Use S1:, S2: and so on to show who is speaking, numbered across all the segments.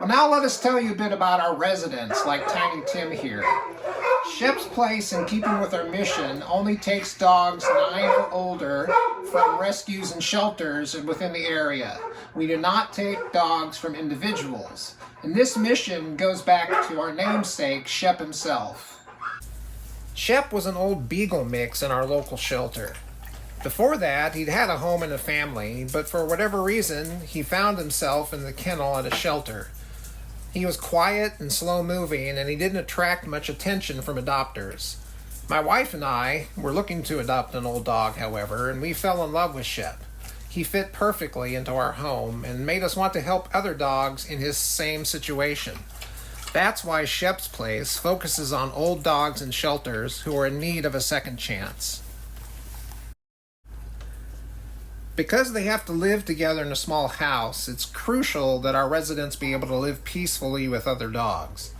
S1: Well, now let us tell you a bit about our residents, like Tiny Tim here. Shep's Place, in keeping with our mission, only takes dogs 9 or older from rescues and shelters within the area. We do not take dogs from individuals. And this mission goes back to our namesake, Shep himself. Shep was an old beagle mix in our local shelter. Before that, he'd had a home and a family, but for whatever reason, he found himself in the kennel at a shelter. He was quiet and slow-moving, and he didn't attract much attention from adopters. My wife and I were looking to adopt an old dog, however, and we fell in love with Shep. He fit perfectly into our home and made us want to help other dogs in his same situation. That's why Shep's Place focuses on old dogs in shelters who are in need of a second chance. Because they have to live together in a small house, it's crucial that our residents be able to live peacefully with other dogs.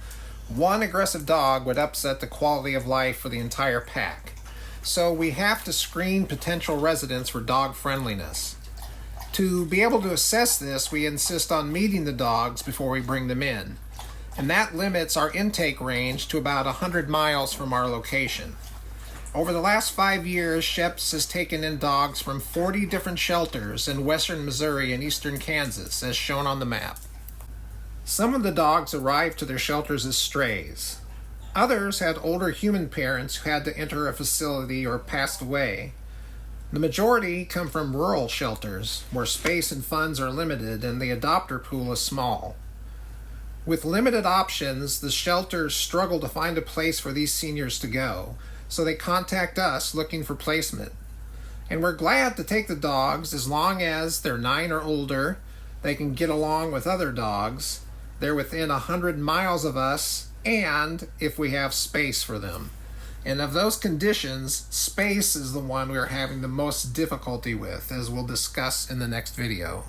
S1: One aggressive dog would upset the quality of life for the entire pack. So we have to screen potential residents for dog friendliness. To be able to assess this, we insist on meeting the dogs before we bring them in. And that limits our intake range to about 100 miles from our location. Over the last 5 years, Shep's has taken in dogs from 40 different shelters in western Missouri and eastern Kansas, as shown on the map. Some of the dogs arrived to their shelters as strays. Others had older human parents who had to enter a facility or passed away. The majority come from rural shelters, where space and funds are limited and the adopter pool is small. With limited options, the shelters struggle to find a place for these seniors to go, so they contact us looking for placement. And we're glad to take the dogs as long as they're 9 or older, they can get along with other dogs, they're within 100 miles of us, and if we have space for them. And of those conditions, space is the one we're having the most difficulty with, as we'll discuss in the next video.